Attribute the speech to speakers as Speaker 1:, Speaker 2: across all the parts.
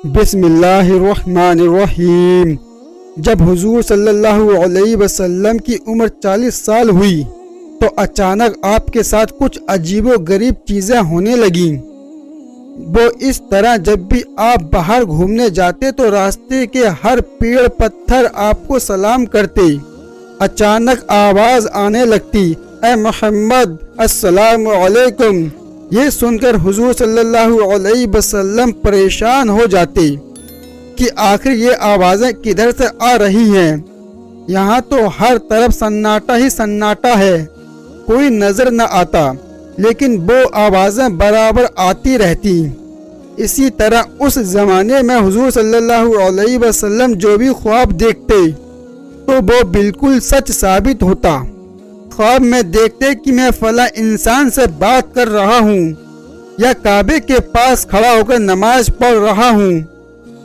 Speaker 1: بسم اللہ الرحمن الرحیم۔ جب حضور صلی اللہ علیہ وسلم کی عمر 40 سال ہوئی تو اچانک آپ کے ساتھ کچھ عجیب و غریب چیزیں ہونے لگیں۔ وہ اس طرح جب بھی آپ باہر گھومنے جاتے تو راستے کے ہر پیڑ پتھر آپ کو سلام کرتے۔ اچانک آواز آنے لگتی، اے محمد السلام علیکم۔ یہ سن کر حضور صلی اللہ علیہ وسلم پریشان ہو جاتے کہ آخر یہ آوازیں کدھر سے آ رہی ہیں۔ یہاں تو ہر طرف سناٹا ہی سناٹا ہے، کوئی نظر نہ آتا، لیکن وہ آوازیں برابر آتی رہتی۔ اسی طرح اس زمانے میں حضور صلی اللہ علیہ وسلم جو بھی خواب دیکھتے تو وہ بالکل سچ ثابت ہوتا۔ خواب میں دیکھتے کہ میں فلاں انسان سے بات کر رہا ہوں، یا کعبے کے پاس کھڑا ہو کر نماز پڑھ رہا ہوں،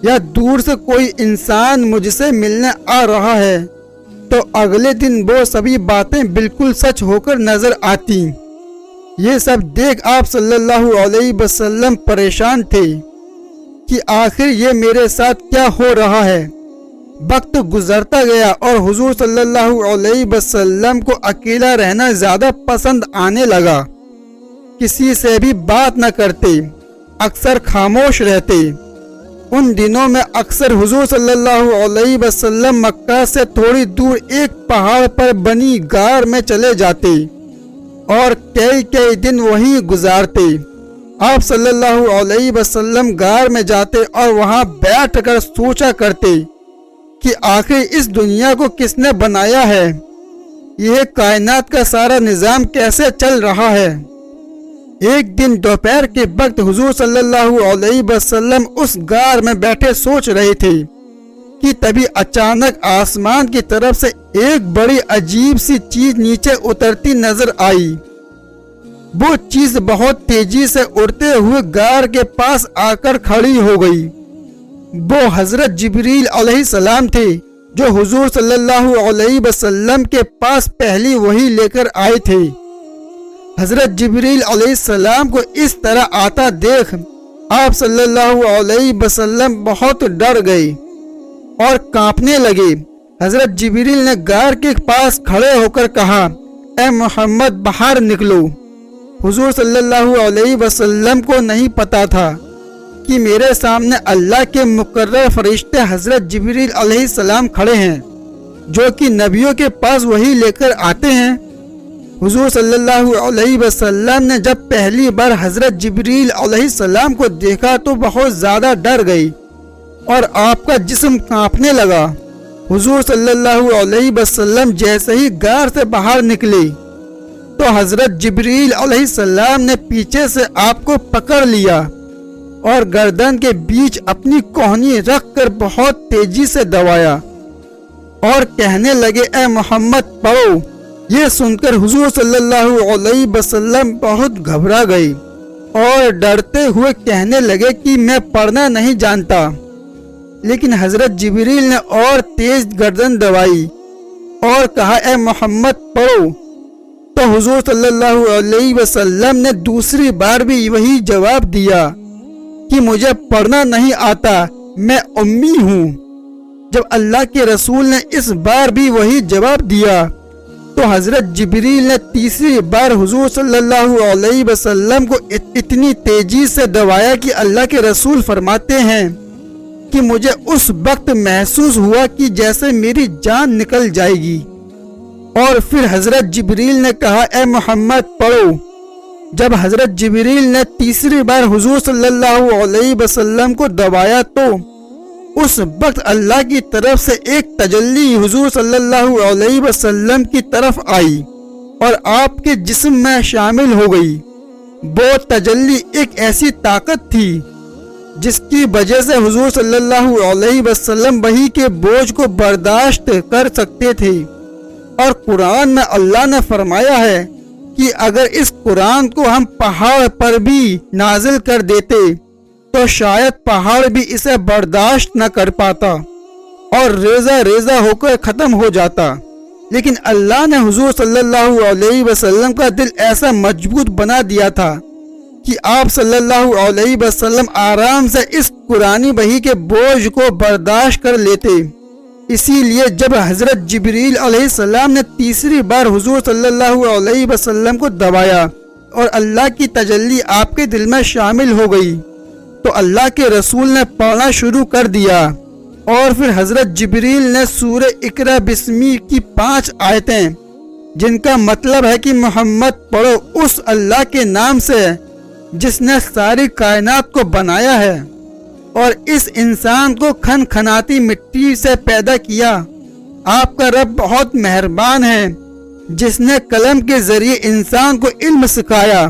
Speaker 1: یا دور سے کوئی انسان مجھ سے ملنے آ رہا ہے، تو اگلے دن وہ سبھی باتیں بالکل سچ ہو کر نظر آتی۔ یہ سب دیکھ آپ صلی اللہ علیہ وسلم پریشان تھے کہ آخر یہ میرے ساتھ کیا ہو رہا ہے۔ وقت گزرتا گیا اور حضور صلی اللہ علیہ وسلم کو اکیلا رہنا زیادہ پسند آنے لگا۔ کسی سے بھی بات نہ کرتے، اکثر خاموش رہتے۔ ان دنوں میں اکثر حضور صلی اللہ علیہ وسلم مکہ سے تھوڑی دور ایک پہاڑ پر بنی غار میں چلے جاتے اور کئی دن وہیں گزارتے۔ آپ صلی اللہ علیہ وسلم غار میں جاتے اور وہاں بیٹھ کر سوچا کرتے کہ آخر اس دنیا کو کس نے بنایا ہے، یہ کائنات کا سارا نظام کیسے چل رہا ہے۔ ایک دن دوپہر کے وقت حضور صلی اللہ علیہ وسلم اس غار میں بیٹھے سوچ رہے تھے کہ تبھی اچانک آسمان کی طرف سے ایک بڑی عجیب سی چیز نیچے اترتی نظر آئی۔ وہ چیز بہت تیزی سے اڑتے ہوئے غار کے پاس آ کر کھڑی ہو گئی۔ وہ حضرت جبریل علیہ السلام تھے جو حضور صلی اللہ علیہ وسلم کے پاس پہلی وحی لے کر آئے تھے۔ حضرت جبریل علیہ السلام کو اس طرح آتا دیکھ آپ صلی اللہ علیہ وسلم بہت ڈر گئے اور کانپنے لگے۔ حضرت جبریل نے غار کے پاس کھڑے ہو کر کہا، اے محمد باہر نکلو۔ حضور صلی اللہ علیہ وسلم کو نہیں پتا تھا کہ میرے سامنے اللہ کے مقرر فرشتے حضرت جبریل علیہ السلام کھڑے ہیں جو کہ نبیوں کے پاس وحی لے کر آتے ہیں۔ حضور صلی اللہ علیہ وسلم نے جب پہلی بار حضرت جبریل علیہ السلام کو دیکھا تو بہت زیادہ ڈر گئی اور آپ کا جسم کانپنے لگا۔ حضور صلی اللہ علیہ وسلم جیسے ہی غار سے باہر نکلے تو حضرت جبریل علیہ السلام نے پیچھے سے آپ کو پکڑ لیا اور گردن کے بیچ اپنی کوہنی رکھ کر بہت تیزی سے دبایا اور کہنے لگے، اے محمد پڑھو۔ یہ سن کر حضور صلی اللہ علیہ وسلم بہت گھبرا گئے اور ڈرتے ہوئے کہنے لگے کہ میں پڑھنا نہیں جانتا۔ لیکن حضرت جبریل نے اور تیز گردن دبائی اور کہا، اے محمد پڑھو۔ تو حضور صلی اللہ علیہ وسلم نے دوسری بار بھی وہی جواب دیا کہ مجھے پڑھنا نہیں آتا، میں امی ہوں۔ جب اللہ کے رسول نے اس بار بھی وہی جواب دیا تو حضرت جبریل نے تیسری بار حضور صلی اللہ علیہ وسلم کو اتنی تیزی سے دبایا کہ اللہ کے رسول فرماتے ہیں کہ مجھے اس وقت محسوس ہوا کہ جیسے میری جان نکل جائے گی۔ اور پھر حضرت جبریل نے کہا، اے محمد پڑھو۔ جب حضرت جبریل نے تیسری بار حضور صلی اللہ علیہ وسلم کو دبایا تو اس وقت اللہ کی طرف سے ایک تجلی حضور صلی اللہ علیہ وسلم کی طرف آئی اور آپ کے جسم میں شامل ہو گئی۔ وہ تجلی ایک ایسی طاقت تھی جس کی وجہ سے حضور صلی اللہ علیہ وسلم وحی کے بوجھ کو برداشت کر سکتے تھے۔ اور قرآن میں اللہ نے فرمایا ہے کہ اگر اس قرآن کو ہم پہاڑ پر بھی نازل کر دیتے تو شاید پہاڑ بھی اسے برداشت نہ کر پاتا اور ریزہ ریزہ ہو کر ختم ہو جاتا۔ لیکن اللہ نے حضور صلی اللہ علیہ وسلم کا دل ایسا مضبوط بنا دیا تھا کہ آپ صلی اللہ علیہ وسلم آرام سے اس قرآنی وحی کے بوجھ کو برداشت کر لیتے۔ اسی لیے جب حضرت جبریل علیہ السلام نے تیسری بار حضور صلی اللہ علیہ وسلم کو دبایا اور اللہ کی تجلی آپ کے دل میں شامل ہو گئی تو اللہ کے رسول نے پڑھنا شروع کر دیا، اور پھر حضرت جبریل نے سورہ اقرا بسمی کی 5 آیتیں، جن کا مطلب ہے کہ محمد پڑھو اس اللہ کے نام سے جس نے ساری کائنات کو بنایا ہے اور اس انسان کو کھنکھناتی مٹی سے پیدا کیا۔ آپ کا رب بہت مہربان ہے جس نے قلم کے ذریعے انسان کو علم سکھایا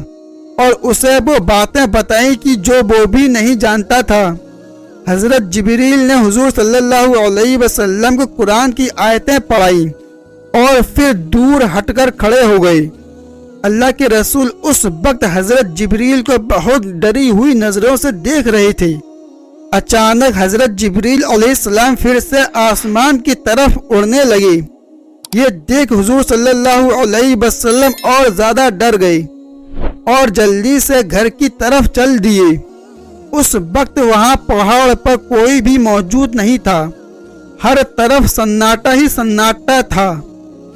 Speaker 1: اور اسے وہ باتیں بتائیں کہ جو وہ بھی نہیں جانتا تھا۔ حضرت جبریل نے حضور صلی اللہ علیہ وسلم کو قرآن کی آیتیں پڑھائی اور پھر دور ہٹ کر کھڑے ہو گئے۔ اللہ کے رسول اس وقت حضرت جبریل کو بہت ڈری ہوئی نظروں سے دیکھ رہے تھے۔ اچانک حضرت جبریل علیہ السلام پھر سے آسمان کی طرف اڑنے لگے۔ یہ دیکھ حضور صلی اللہ علیہ وسلم اور زیادہ ڈر گئے اور جلدی سے گھر کی طرف چل دیے۔ اس وقت وہاں پہاڑ پر کوئی بھی موجود نہیں تھا، ہر طرف سناٹا ہی سناٹا تھا۔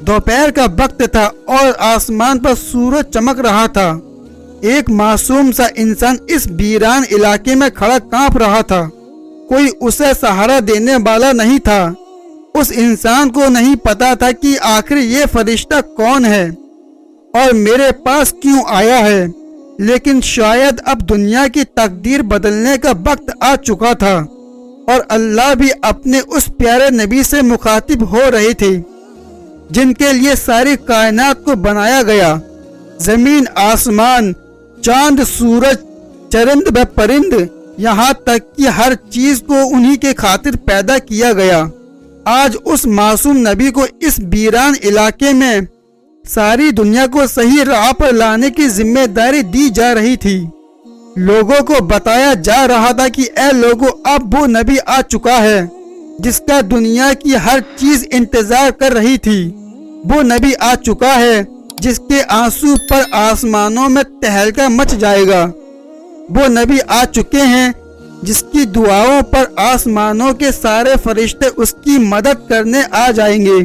Speaker 1: دوپہر کا وقت تھا اور آسمان پر سورج چمک رہا تھا۔ ایک معصوم سا انسان اس ویران علاقے میں کھڑا کانپ رہا تھا، کوئی اسے سہارا دینے والا نہیں تھا۔ اس انسان کو نہیں پتا تھا کہ آخر یہ فرشتہ کون ہے اور میرے پاس کیوں آیا ہے، لیکن شاید اب دنیا کی تقدیر بدلنے کا وقت آ چکا تھا اور اللہ بھی اپنے اس پیارے نبی سے مخاطب ہو رہے تھے جن کے لیے ساری کائنات کو بنایا گیا۔ زمین، آسمان، چاند، سورج، چرند و پرند، یہاں تک کہ ہر چیز کو انہی کے خاطر پیدا کیا گیا۔ آج اس معصوم نبی کو اس ویران علاقے میں ساری دنیا کو صحیح راہ پر لانے کی ذمہ داری دی جا رہی تھی۔ لوگوں کو بتایا جا رہا تھا کہ اے لوگوں، اب وہ نبی آ چکا ہے جس کا دنیا کی ہر چیز انتظار کر رہی تھی۔ وہ نبی آ چکا ہے جس کے آنسو پر آسمانوں میں تہلکا مچ جائے گا۔ وہ نبی آ چکے ہیں جس کی دعاؤں پر آسمانوں کے سارے فرشتے اس کی مدد کرنے آ جائیں گے۔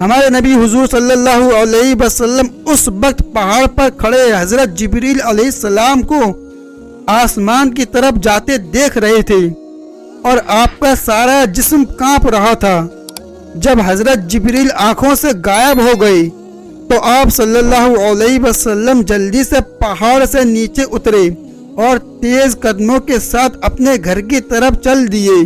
Speaker 1: ہمارے نبی حضور صلی اللہ علیہ وسلم اس وقت پہاڑ پر کھڑے حضرت جبریل علیہ السلام کو آسمان کی طرف جاتے دیکھ رہے تھے اور آپ کا سارا جسم کانپ رہا تھا۔ جب حضرت جبریل آنکھوں سے غائب ہو گئے تو آپ صلی اللہ علیہ وسلم جلدی سے پہاڑ سے نیچے اترے اور تیز قدموں کے ساتھ اپنے گھر کی طرف چل دیے۔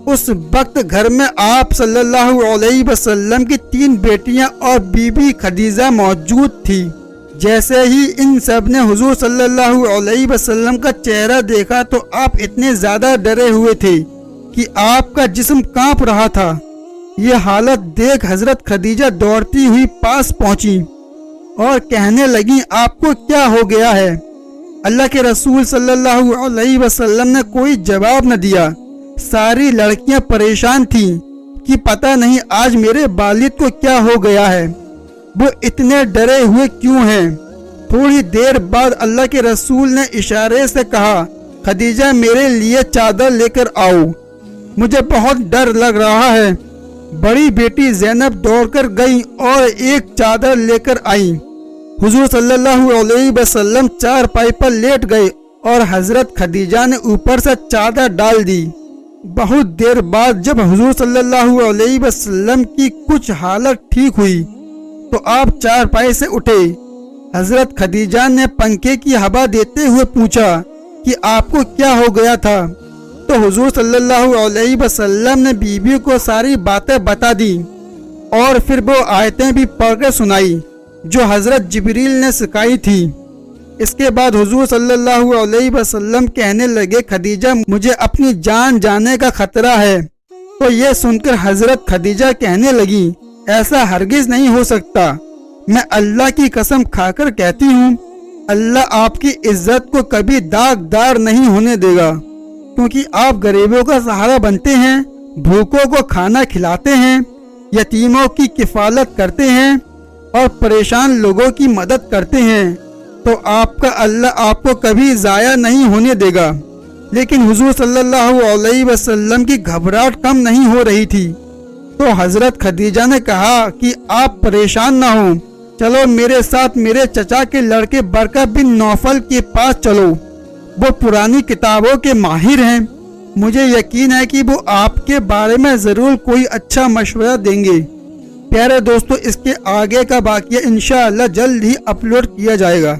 Speaker 1: اس وقت گھر میں آپ صلی اللہ علیہ وسلم کی 3 بیٹیاں اور بی بی خدیجہ موجود تھی۔ جیسے ہی ان سب نے حضور صلی اللہ علیہ وسلم کا چہرہ دیکھا تو آپ اتنے زیادہ ڈرے ہوئے تھے کہ آپ کا جسم کانپ رہا تھا۔ یہ حالت دیکھ حضرت خدیجہ دوڑتی ہوئی پاس پہنچی اور کہنے لگی، آپ کو کیا ہو گیا ہے؟ اللہ کے رسول صلی اللہ علیہ وسلم نے کوئی جواب نہ دیا۔ ساری لڑکیاں پریشان تھیں کہ پتہ نہیں آج میرے والد کو کیا ہو گیا ہے، وہ اتنے ڈرے ہوئے کیوں ہیں۔ تھوڑی دیر بعد اللہ کے رسول نے اشارے سے کہا، خدیجہ میرے لیے چادر لے کر آؤ، مجھے بہت ڈر لگ رہا ہے۔ بڑی بیٹی زینب دوڑ کر گئی اور ایک چادر لے کر آئی۔ حضور صلی اللہ علیہ وسلم چارپائی پر لیٹ گئے اور حضرت خدیجہ نے اوپر سے چادر ڈال دی۔ بہت دیر بعد جب حضور صلی اللہ علیہ وسلم کی کچھ حالت ٹھیک ہوئی تو آپ چارپائی سے اٹھے۔ حضرت خدیجہ نے پنکھے کی ہوا دیتے ہوئے پوچھا کہ آپ کو کیا ہو گیا تھا، تو حضور صلی اللہ علیہ وسلم نے بیوی کو ساری باتیں بتا دی اور پھر وہ آیتیں بھی پڑھ کر سنائی جو حضرت جبریل نے سکھائی تھی۔ اس کے بعد حضور صلی اللہ علیہ وسلم کہنے لگے، خدیجہ مجھے اپنی جان جانے کا خطرہ ہے۔ تو یہ سن کر حضرت خدیجہ کہنے لگی، ایسا ہرگز نہیں ہو سکتا، میں اللہ کی قسم کھا کر کہتی ہوں اللہ آپ کی عزت کو کبھی داغدار نہیں ہونے دے گا، کیونکہ آپ غریبوں کا سہارا بنتے ہیں، بھوکوں کو کھانا کھلاتے ہیں، یتیموں کی کفالت کرتے ہیں اور پریشان لوگوں کی مدد کرتے ہیں۔ تو آپ کا اللہ آپ کو کبھی ضائع نہیں ہونے دے گا۔ لیکن حضور صلی اللہ علیہ وسلم کی گھبراہٹ کم نہیں ہو رہی تھی، تو حضرت خدیجہ نے کہا کہ آپ پریشان نہ ہوں، چلو میرے ساتھ میرے چچا کے لڑکے برکہ بن نوفل کے پاس چلو، وہ پرانی کتابوں کے ماہر ہیں، مجھے یقین ہے کہ وہ آپ کے بارے میں ضرور کوئی اچھا مشورہ دیں گے۔ پیارے دوستو، اس کے آگے کا واقعہ انشاءاللہ جلد ہی اپلوڈ کیا جائے گا۔